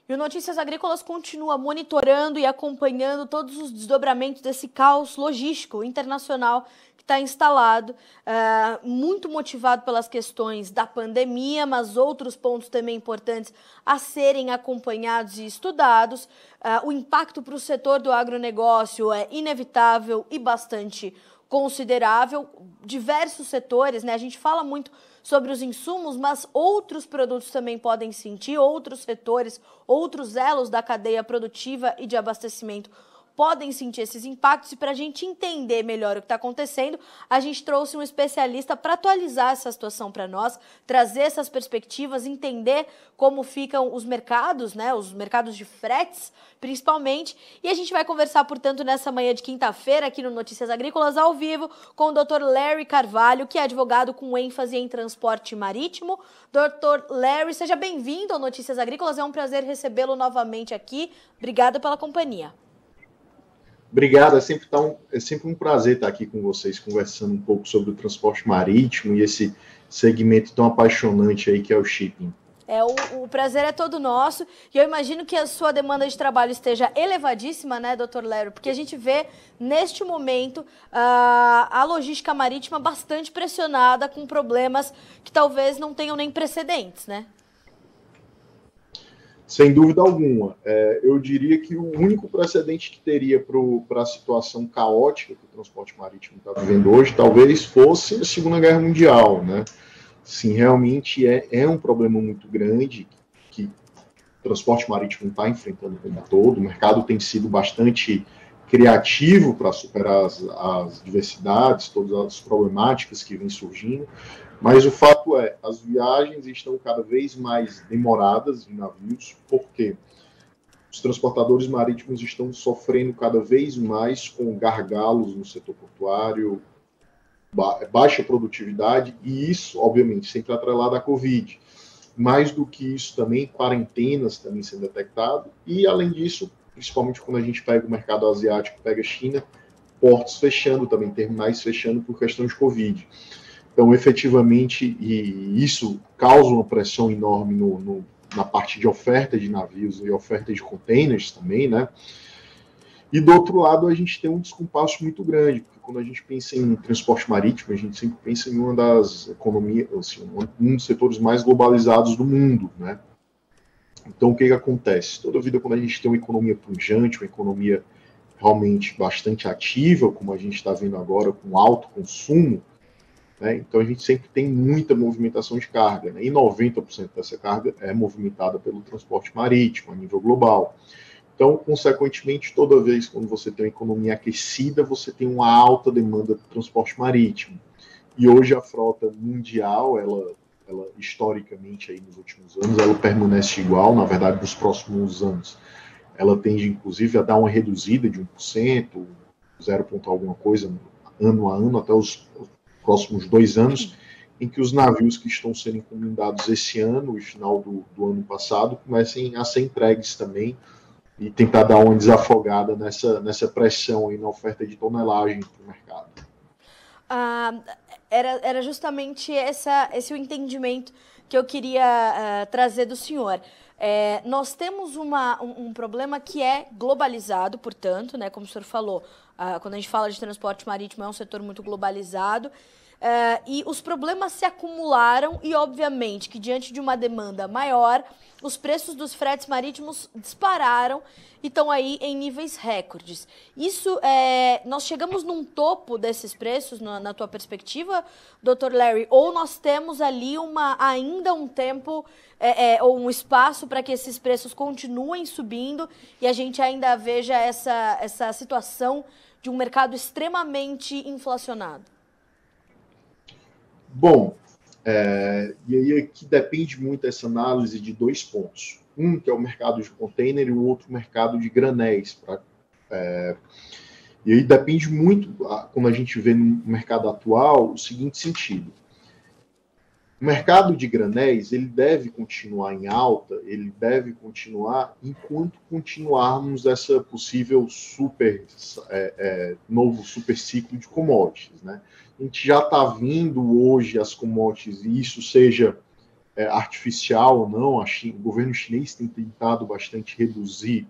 E o Notícias Agrícolas continua monitorando e acompanhando todos os desdobramentos desse caos logístico internacional que está instalado, muito motivado pelas questões da pandemia, mas outros pontos também importantes a serem acompanhados e estudados. O impacto para o setor do agronegócio é inevitável e bastante considerável. Diversos setores, né? A gente fala muito sobre os insumos, mas outros produtos também podem sentir, outros setores, outros elos da cadeia produtiva e de abastecimento podem sentir esses impactos. E para a gente entender melhor o que está acontecendo, a gente trouxe um especialista para atualizar essa situação para nós, trazer essas perspectivas, entender como ficam os mercados, né, os mercados de fretes, principalmente. E a gente vai conversar, portanto, nessa manhã de quinta-feira, aqui no Notícias Agrícolas, ao vivo, com o Dr. Larry Carvalho, que é advogado com ênfase em transporte marítimo. Dr. Larry, seja bem-vindo ao Notícias Agrícolas, é um prazer recebê-lo novamente aqui. Obrigada pela companhia. Obrigado, é sempre um prazer estar aqui com vocês, conversando um pouco sobre o transporte marítimo e esse segmento tão apaixonante aí que é o shipping. O prazer é todo nosso, e eu imagino que a sua demanda de trabalho esteja elevadíssima, né, Dr. Larry? Porque a gente vê, neste momento, a logística marítima bastante pressionada, com problemas que talvez não tenham nem precedentes, né? Sem dúvida alguma. Eu diria que o único precedente que teria para a situação caótica que o transporte marítimo está vivendo hoje, talvez fosse a Segunda Guerra Mundial, né? Sim, realmente é um problema muito grande que o transporte marítimo está enfrentando o tempo todo. O mercado tem sido bastante criativo para superar as diversidades, todas as problemáticas que vêm surgindo. Mas o fato é, as viagens estão cada vez mais demoradas em navios, porque os transportadores marítimos estão sofrendo cada vez mais com gargalos no setor portuário, baixa produtividade, e isso, obviamente, sempre atrelado à Covid. Mais do que isso também, quarentenas também sendo detectado, e além disso, principalmente quando a gente pega o mercado asiático, pega a China, portos fechando também, terminais fechando por questão de Covid. Então, efetivamente, e isso causa uma pressão enorme na parte de oferta de navios e oferta de containers também, né? E do outro lado, a gente tem um descompasso muito grande, porque quando a gente pensa em transporte marítimo, a gente sempre pensa em uma das economias, assim, um dos setores mais globalizados do mundo, né? Então, o que acontece? Toda vida, quando a gente tem uma economia pujante, uma economia realmente bastante ativa, como a gente está vendo agora, com alto consumo, né? Então, a gente sempre tem muita movimentação de carga, né? E 90% dessa carga é movimentada pelo transporte marítimo, a nível global. Então, consequentemente, toda vez quando você tem uma economia aquecida, você tem uma alta demanda de transporte marítimo. E hoje a frota mundial, ela historicamente, aí nos últimos anos, ela permanece igual. Na verdade, nos próximos anos, ela tende, inclusive, a dar uma reduzida de 1%, 0, alguma coisa, ano a ano, até os próximos 2 anos, em que os navios que estão sendo encomendados esse ano, no final do ano passado, comecem a ser entregues também e tentar dar uma desafogada nessa pressão aí na oferta de tonelagem para o mercado. Era justamente esse o entendimento que eu queria trazer do senhor. Nós temos um problema que é globalizado, portanto, né, como o senhor falou, quando a gente fala de transporte marítimo, é um setor muito globalizado, e os problemas se acumularam e, obviamente, que diante de uma demanda maior, os preços dos fretes marítimos dispararam e estão aí em níveis recordes. Isso, nós chegamos num topo desses preços, na tua perspectiva, Dr. Larry, ou nós temos ali ainda um tempo ou um espaço para que esses preços continuem subindo e a gente ainda veja essa situação de um mercado extremamente inflacionado? Bom, e aí aqui depende muito essa análise de 2 pontos. Um que é o mercado de container e o outro mercado de granéis. E aí depende muito, como a gente vê no mercado atual, o seguinte sentido. O mercado de granéis, ele deve continuar em alta, ele deve continuar enquanto continuarmos essa possível novo super ciclo de commodities, né? A gente já está vendo hoje as commodities, e isso seja artificial ou não, o governo chinês tem tentado bastante reduzir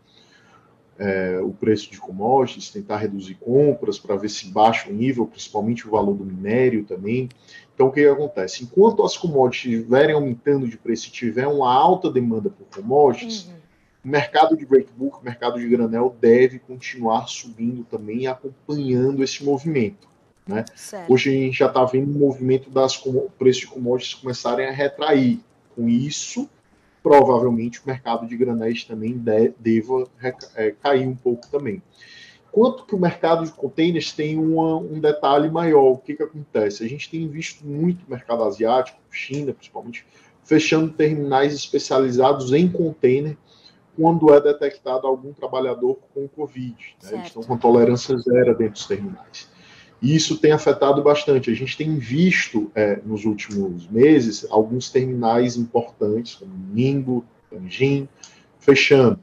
o preço de commodities, tentar reduzir compras para ver se baixa o nível, principalmente o valor do minério também. Então, o que acontece? Enquanto as commodities estiverem aumentando de preço e tiver uma alta demanda por commodities, o mercado de breakbook, o mercado de granel deve continuar subindo também, acompanhando esse movimento. Né? Hoje a gente já está vendo um movimento das preços de commodities começarem a retrair. Com isso, provavelmente o mercado de granéis também deva cair um pouco também. Quanto que o mercado de containers tem um detalhe maior, o que acontece? A gente tem visto muito mercado asiático, China principalmente, fechando terminais especializados em container quando é detectado algum trabalhador com Covid. Né? Eles estão com tolerância zero dentro dos terminais. E isso tem afetado bastante. A gente tem visto, nos últimos meses, alguns terminais importantes, como Ningbo, Tianjin, fechando.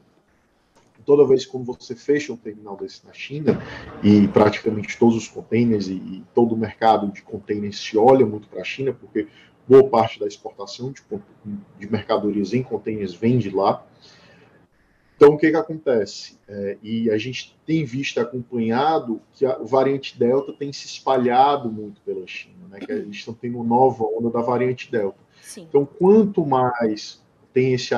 Toda vez que você fecha um terminal desse na China, e praticamente todos os containers e todo o mercado de containers se olha muito para a China, porque boa parte da exportação de mercadorias em containers vem de lá. Então, o que acontece? E a gente tem visto, acompanhado, que a variante Delta tem se espalhado muito pela China, né? Que eles estão tendo uma nova onda da variante Delta. Sim. Então, quanto mais tem esse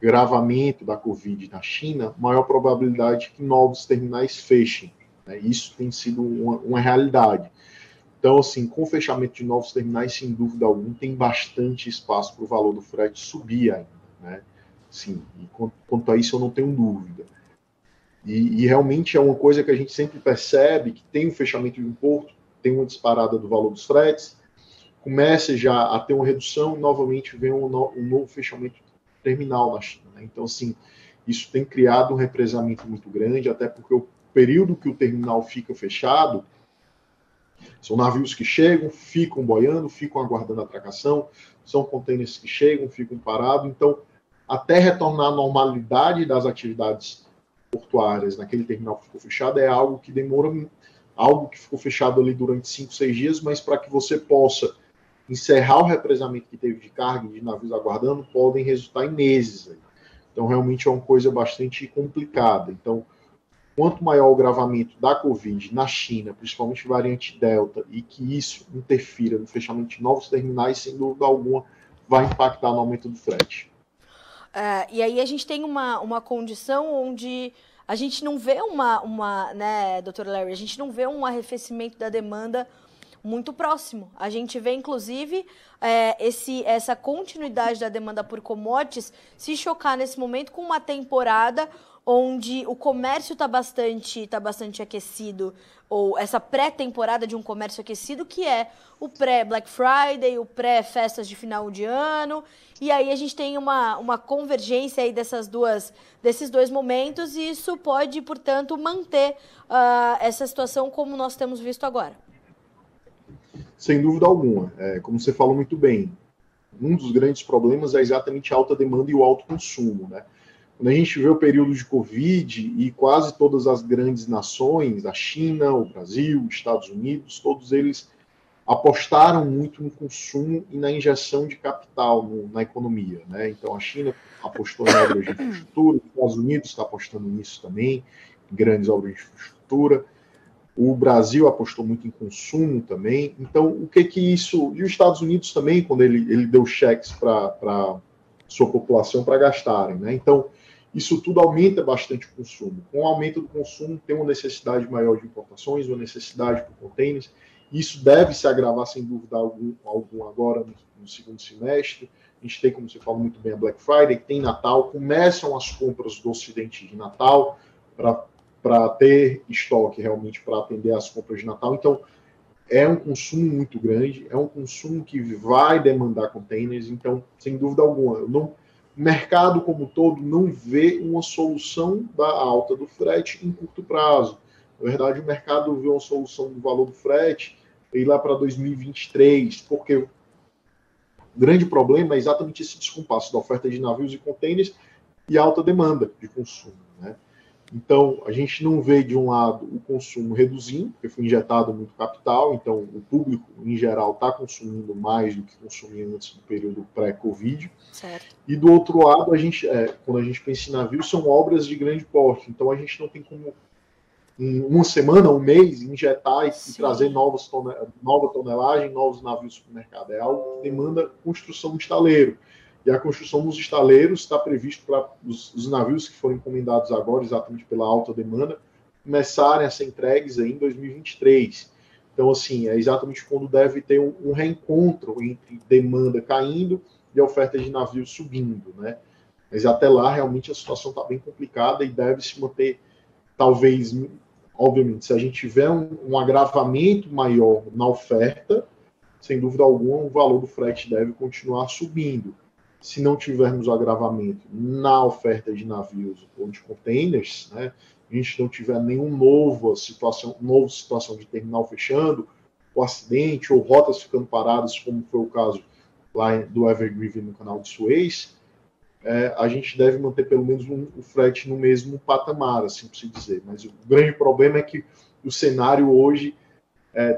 agravamento da Covid na China, maior probabilidade que novos terminais fechem. Né? Isso tem sido uma realidade. Então, assim, com o fechamento de novos terminais, sem dúvida alguma, tem bastante espaço para o valor do frete subir ainda, né? Sim, e quanto a isso eu não tenho dúvida. E realmente é uma coisa que a gente sempre percebe, que tem o fechamento de um porto, tem uma disparada do valor dos fretes, começa já a ter uma redução e novamente vem um novo fechamento terminal na China. Né? Então, assim, isso tem criado um represamento muito grande, até porque o período que o terminal fica fechado, são navios que chegam, ficam boiando, ficam aguardando a atracação, são contêineres que chegam, ficam parados, então até retornar à normalidade das atividades portuárias naquele terminal que ficou fechado é algo que demora, algo que ficou fechado ali durante 5, 6 dias, mas para que você possa encerrar o represamento que teve de carga e de navios aguardando, podem resultar em meses. Aí. Então, realmente é uma coisa bastante complicada. Então, quanto maior o agravamento da Covid na China, principalmente variante Delta, e que isso interfira no fechamento de novos terminais, sem dúvida alguma, vai impactar no aumento do frete. E aí a gente tem uma condição onde a gente não vê né, doutor Larry, a gente não vê um arrefecimento da demanda muito próximo. A gente vê, inclusive, essa continuidade da demanda por commodities se chocar nesse momento com uma temporada onde o comércio está bastante aquecido, ou essa pré-temporada de um comércio aquecido, que é o pré-Black Friday, o pré-festas de final de ano, e aí a gente tem uma convergência aí desses dois momentos, e isso pode, portanto, manter essa situação como nós temos visto agora. Sem dúvida alguma. Como você falou muito bem, um dos grandes problemas é exatamente a alta demanda e o alto consumo, né? Quando a gente vê o período de Covid e quase todas as grandes nações, a China, o Brasil, os Estados Unidos, todos eles apostaram muito no consumo e na injeção de capital na economia. Né? Então, a China apostou em obras de infraestrutura, os Estados Unidos está apostando nisso também, em grandes obras de infraestrutura. O Brasil apostou muito em consumo também. Então, o que isso... E os Estados Unidos também, quando ele deu cheques para sua população para gastarem. Né? Então, isso tudo aumenta bastante o consumo. Com o aumento do consumo, tem uma necessidade maior de importações, uma necessidade por contêineres. Isso deve se agravar, sem dúvida alguma, agora no segundo semestre. A gente tem, como você falou muito bem, a Black Friday, tem Natal, começam as compras do Ocidente de Natal para ter estoque realmente para atender as compras de Natal. Então, é um consumo muito grande, é um consumo que vai demandar containers. Então, sem dúvida alguma, o mercado como um todo não vê uma solução da alta do frete em curto prazo. Na verdade, o mercado vê uma solução do valor do frete ir lá para 2023, porque o grande problema é exatamente esse descompasso da oferta de navios e contêineres e alta demanda de consumo. Né? Então, a gente não vê, de um lado, o consumo reduzindo, porque foi injetado muito capital, então o público, em geral, está consumindo mais do que consumia antes do período pré-Covid. E, do outro lado, quando a gente pensa em navios, são obras de grande porte, então a gente não tem como, em uma semana, um mês, injetar e trazer nova tonelagem, novos navios para o mercado. É algo que demanda construção de estaleiro. E a construção dos estaleiros está previsto para os navios que foram encomendados agora, exatamente pela alta demanda, começarem a ser entregues aí em 2023. Então, assim, é exatamente quando deve ter um reencontro entre demanda caindo e a oferta de navios subindo, né? Mas até lá, realmente, a situação está bem complicada e deve se manter, talvez, obviamente, se a gente tiver um agravamento maior na oferta, sem dúvida alguma, o valor do frete deve continuar subindo. Se não tivermos o agravamento na oferta de navios ou de containers, né, a gente não tiver nova situação de terminal fechando, ou acidente, ou rotas ficando paradas, como foi o caso lá do Evergreen no canal de Suez, a gente deve manter pelo menos o frete no mesmo patamar, assim por se dizer. Mas o grande problema é que o cenário hoje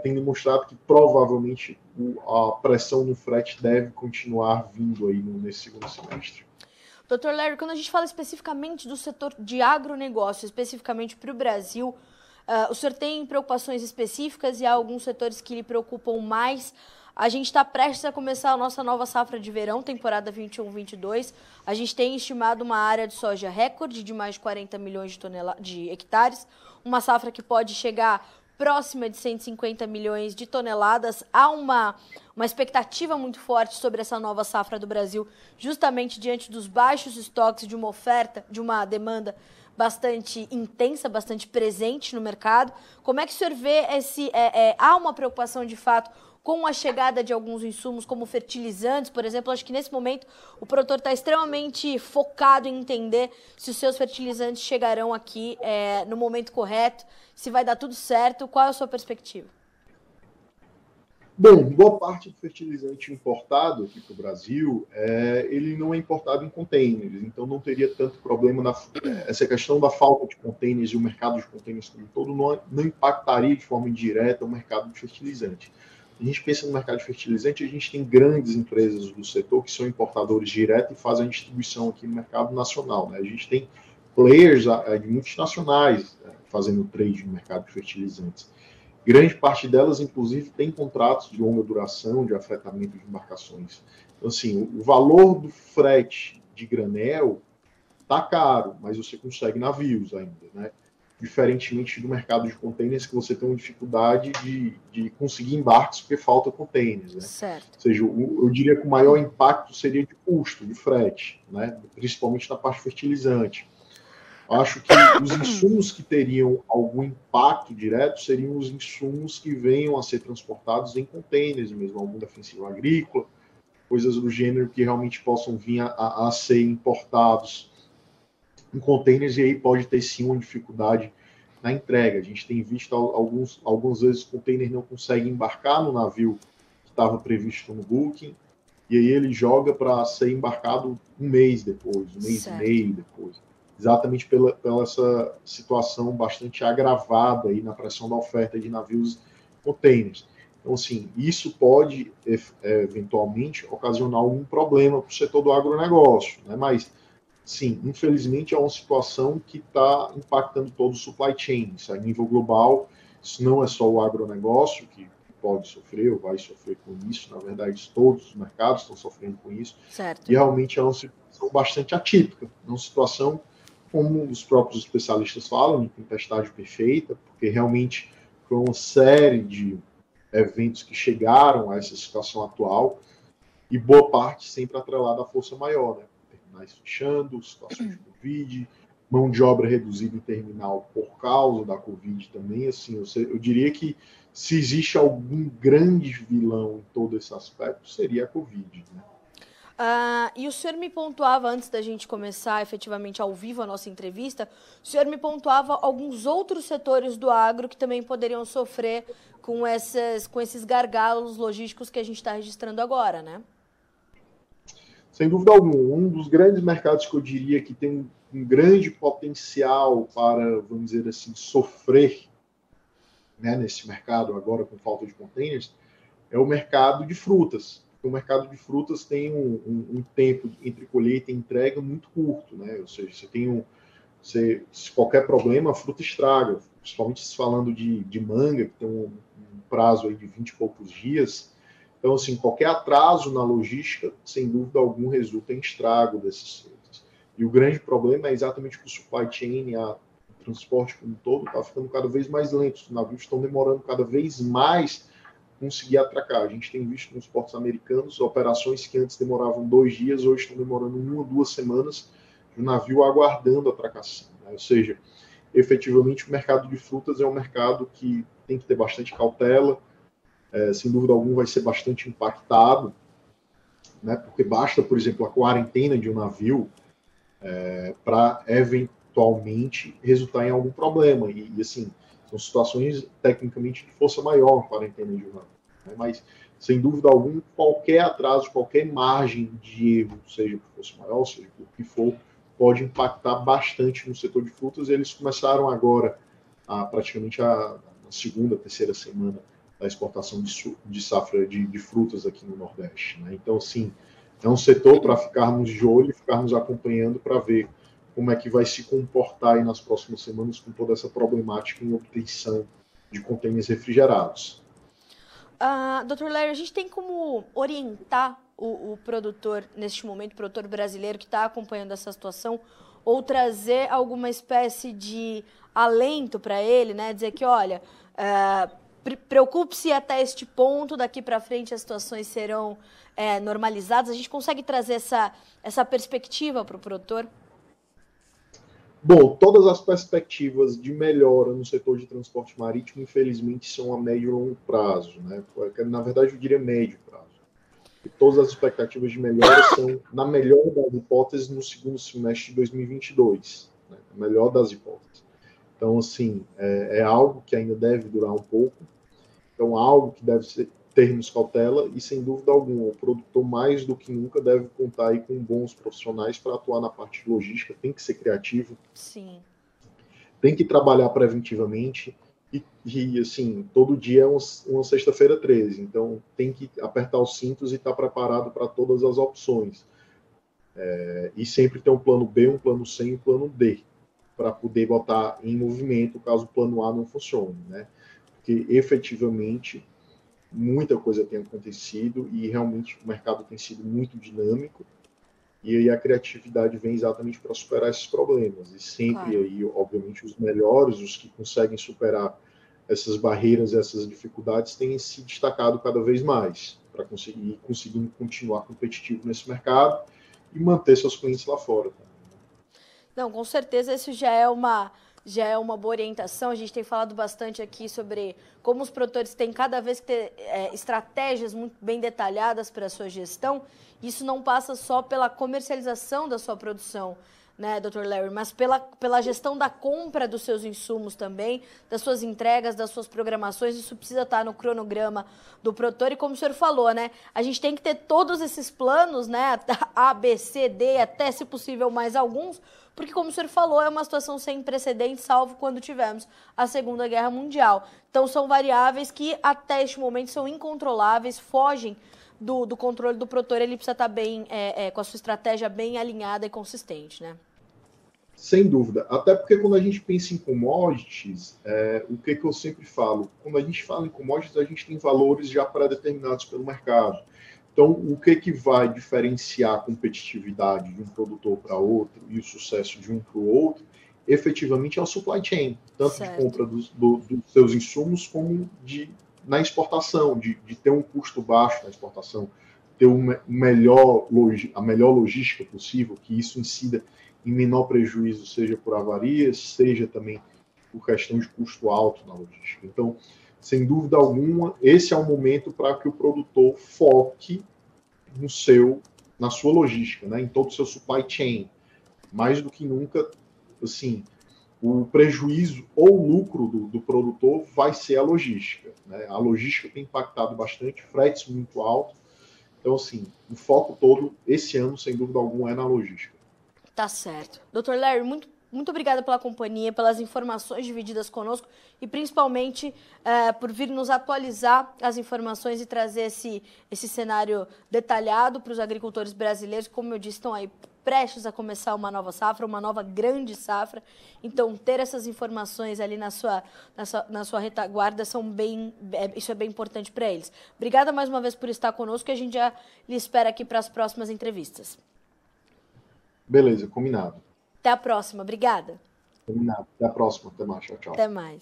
tem demonstrado que provavelmente a pressão no frete deve continuar vindo aí nesse segundo semestre. Dr. Larry, quando a gente fala especificamente do setor de agronegócio, especificamente para o Brasil, o senhor tem preocupações específicas e há alguns setores que lhe preocupam mais? A gente está prestes a começar a nossa nova safra de verão, temporada 21-22. A gente tem estimado uma área de soja recorde de mais de 40 milhões de hectares, uma safra que pode chegar próxima de 150 milhões de toneladas. Há uma expectativa muito forte sobre essa nova safra do Brasil, justamente diante dos baixos estoques de uma oferta, de uma demanda bastante intensa, bastante presente no mercado. Como é que o senhor vê há uma preocupação de fato com a chegada de alguns insumos como fertilizantes, por exemplo? Acho que nesse momento o produtor está extremamente focado em entender se os seus fertilizantes chegarão aqui no momento correto, se vai dar tudo certo. Qual é a sua perspectiva? Bom, boa parte do fertilizante importado aqui para o Brasil, ele não é importado em containers, então não teria tanto problema. Essa questão da falta de containers e o mercado de containers como um todo não impactaria de forma indireta o mercado de fertilizante. A gente pensa no mercado de fertilizante, a gente tem grandes empresas do setor que são importadores direto e fazem a distribuição aqui no mercado nacional, né? A gente tem players multinacionais fazendo trade no mercado de fertilizantes. Grande parte delas, inclusive, tem contratos de longa duração, de afretamento de embarcações. Então, assim, o valor do frete de granel está caro, mas você consegue navios ainda, né? Diferentemente do mercado de containers, que você tem uma dificuldade de conseguir embarques porque falta containers, né? Certo. Ou seja, eu diria que o maior impacto seria de custo, de frete, né? Principalmente na parte fertilizante. Acho que os insumos que teriam algum impacto direto seriam os insumos que venham a ser transportados em containers mesmo, algum defensivo agrícola, coisas do gênero que realmente possam vir a ser importados em containers, e aí pode ter sim uma dificuldade na entrega. A gente tem visto algumas vezes o container não consegue embarcar no navio que estava previsto no booking, e aí ele joga para ser embarcado um mês depois, um mês e meio depois. Exatamente pela essa situação bastante agravada aí na pressão da oferta de navios containers. Então, assim, isso pode eventualmente ocasionar algum problema para o setor do agronegócio, né? Mas, sim, infelizmente é uma situação que está impactando todo o supply chain. Isso a nível global, isso não é só o agronegócio que pode sofrer ou vai sofrer com isso. Na verdade, todos os mercados estão sofrendo com isso. Certo. E realmente é uma situação bastante atípica, uma situação, como os próprios especialistas falam, de tempestade perfeita, porque realmente foi uma série de eventos que chegaram a essa situação atual, e boa parte sempre atrelada à força maior, né? Terminais fechando, situações de Covid, mão de obra reduzida em terminal por causa da Covid também. Assim, eu diria que se existe algum grande vilão em todo esse aspecto, seria a Covid, né? E o senhor me pontuava, antes da gente começar efetivamente ao vivo a nossa entrevista, o senhor me pontuava alguns outros setores do agro que também poderiam sofrer com esses gargalos logísticos que a gente está registrando agora, né? Sem dúvida alguma. Um dos grandes mercados que eu diria que tem um grande potencial para, vamos dizer assim, sofrer, né, nesse mercado agora com falta de containers, é o mercado de frutas. O mercado de frutas tem um tempo entre colheita e entrega muito curto, né? Ou seja, você tem se qualquer problema, a fruta estraga, principalmente se falando de manga, que tem um prazo aí de 20 e poucos dias. Então, assim, qualquer atraso na logística, sem dúvida alguma, resulta em estrago desses frutas. E o grande problema é exatamente que o supply chain, o transporte como um todo, está ficando cada vez mais lento. Os navios estão demorando cada vez mais conseguir atracar. A gente tem visto nos portos americanos operações que antes demoravam 2 dias, hoje estão demorando 1 ou 2 semanas de um navio aguardando a atracação, né? Ou seja, efetivamente o mercado de frutas é um mercado que tem que ter bastante cautela, sem dúvida alguma vai ser bastante impactado, né? Porque basta, por exemplo, a quarentena de um navio para eventualmente resultar em algum problema. E assim, são situações tecnicamente de força maior, a quarentena de um navio, né? Mas, sem dúvida alguma, qualquer atraso, qualquer margem de erro, seja por força maior, seja por que for, pode impactar bastante no setor de frutas. E eles começaram agora, praticamente na segunda, terceira semana da exportação de safra de frutas aqui no Nordeste, né? Então, assim, é um setor para ficarmos de olho e ficarmos acompanhando para ver como é que vai se comportar aí nas próximas semanas com toda essa problemática em obtenção de contêineres refrigerados. Dr. Larry, a gente tem como orientar o produtor neste momento, o produtor brasileiro que está acompanhando essa situação, ou trazer alguma espécie de alento para ele, né? Dizer que, olha, preocupe-se até este ponto, daqui para frente as situações serão normalizadas. A gente consegue trazer essa perspectiva para o produtor? Bom, todas as perspectivas de melhora no setor de transporte marítimo, infelizmente, são a médio e longo prazo, né? Na verdade, eu diria médio prazo. E todas as expectativas de melhora são, na melhor das hipóteses, no segundo semestre de 2022, né? A melhor das hipóteses. Então, assim, é algo que ainda deve durar um pouco. Então, algo que deve termos cautela e, sem dúvida alguma, o produtor, mais do que nunca, deve contar aí com bons profissionais para atuar na parte de logística, tem que ser criativo. Sim. Tem que trabalhar preventivamente e assim, todo dia é uma sexta-feira 13, então tem que apertar os cintos e estar preparado para todas as opções. E sempre ter um plano B, um plano C e um plano D, para poder botar em movimento caso o plano A não funcione, né? Porque efetivamente muita coisa tem acontecido e realmente o mercado tem sido muito dinâmico. E aí a criatividade vem exatamente para superar esses problemas. E sempre Claro. aí, obviamente, os melhores, os que conseguem superar essas barreiras, essas dificuldades, têm se destacado cada vez mais para conseguindo continuar competitivo nesse mercado e manter seus clientes lá fora. Não, com certeza isso já é uma boa orientação. A gente tem falado bastante aqui sobre como os produtores têm cada vez que ter estratégias muito bem detalhadas para a sua gestão. Isso não passa só pela comercialização da sua produção, né, Dr. Larry, mas pela gestão da compra dos seus insumos também, das suas entregas, das suas programações. Isso precisa estar no cronograma do produtor. E como o senhor falou, né, a gente tem que ter todos esses planos, né, A, B, C, D, até se possível mais alguns, porque, como o senhor falou, é uma situação sem precedentes, salvo quando tivemos a Segunda Guerra Mundial. Então, são variáveis que, até este momento, são incontroláveis, fogem do controle do produtor. Ele precisa estar bem, com a sua estratégia bem alinhada e consistente, né? Sem dúvida. Até porque quando a gente pensa em commodities, o que eu sempre falo? Quando a gente fala em commodities, a gente tem valores já pré-determinados pelo mercado. Então, o que vai diferenciar a competitividade de um produtor para outro e o sucesso de um para o outro, efetivamente é o supply chain, tanto Certo. de compra dos seus insumos como na exportação, de ter um custo baixo na exportação, ter a melhor logística possível, que isso incida em menor prejuízo, seja por avarias, seja também por questão de custo alto na logística. Então, sem dúvida alguma, esse é o momento para que o produtor foque na sua logística, né, em todo o seu supply chain. Mais do que nunca, assim, o prejuízo ou lucro do produtor vai ser a logística, né? A logística tem impactado bastante, fretes muito altos. Então, assim, o foco todo, esse ano, sem dúvida alguma, é na logística. Tá certo. Dr. Larry, muito obrigada pela companhia, pelas informações divididas conosco e principalmente por vir nos atualizar as informações e trazer esse cenário detalhado para os agricultores brasileiros. Como eu disse, estão aí prestes a começar uma nova safra, uma nova grande safra. Então, ter essas informações ali na sua retaguarda isso é bem importante para eles. Obrigada mais uma vez por estar conosco e a gente já lhe espera aqui para as próximas entrevistas. Beleza, combinado. Até a próxima, obrigada. Combinado. Até a próxima, até mais, tchau. Até mais.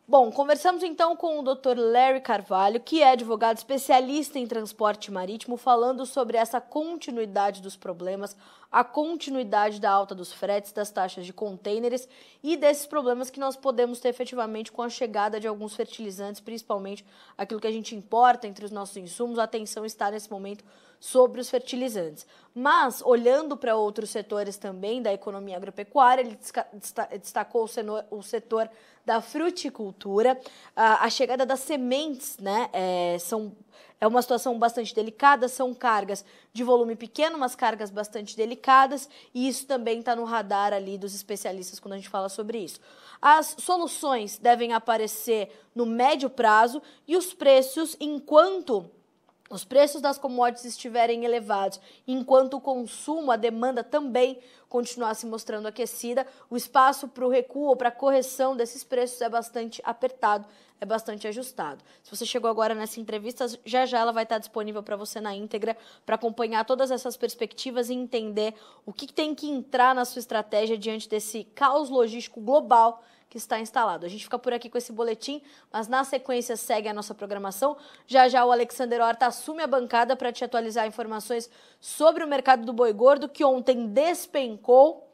Bom, conversamos então com o Dr. Larry Carvalho, que é advogado especialista em transporte marítimo, falando sobre essa continuidade dos problemas, a continuidade da alta dos fretes, das taxas de contêineres e desses problemas que nós podemos ter efetivamente com a chegada de alguns fertilizantes, principalmente aquilo que a gente importa entre os nossos insumos. A atenção está nesse momento sobre os fertilizantes. Mas, olhando para outros setores também da economia agropecuária, ele destacou o setor da fruticultura. A chegada das sementes, né, é uma situação bastante delicada, são cargas de volume pequeno, mas cargas bastante delicadas, e isso também está no radar ali dos especialistas quando a gente fala sobre isso. As soluções devem aparecer no médio prazo e os preços, enquanto os preços das commodities estiverem elevados, enquanto o consumo, a demanda também continuar se mostrando aquecida, o espaço para o recuo ou para a correção desses preços é bastante apertado, é bastante ajustado. Se você chegou agora nessa entrevista, já ela vai estar disponível para você na íntegra, para acompanhar todas essas perspectivas e entender o que tem que entrar na sua estratégia diante desse caos logístico global que está instalado. A gente fica por aqui com esse boletim, mas na sequência segue a nossa programação. Já o Alexander Horta assume a bancada para te atualizar informações sobre o mercado do boi gordo, que ontem despencou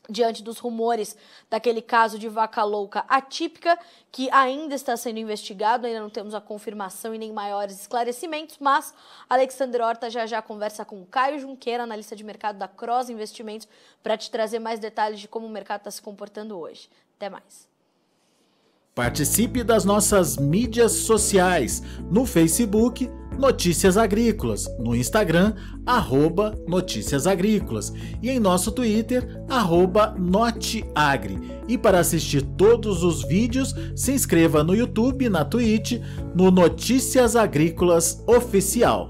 diante dos rumores daquele caso de vaca louca atípica, que ainda está sendo investigado, ainda não temos a confirmação e nem maiores esclarecimentos, mas Alexander Horta já conversa com o Caio Junqueira, analista de mercado da Cross Investimentos, para te trazer mais detalhes de como o mercado está se comportando hoje. Até mais. Participe das nossas mídias sociais, no Facebook, Notícias Agrícolas, no Instagram, @Notícias Agrícolas e em nosso Twitter, @Noteagri. E para assistir todos os vídeos, se inscreva no YouTube, na Twitch, no Notícias Agrícolas Oficial.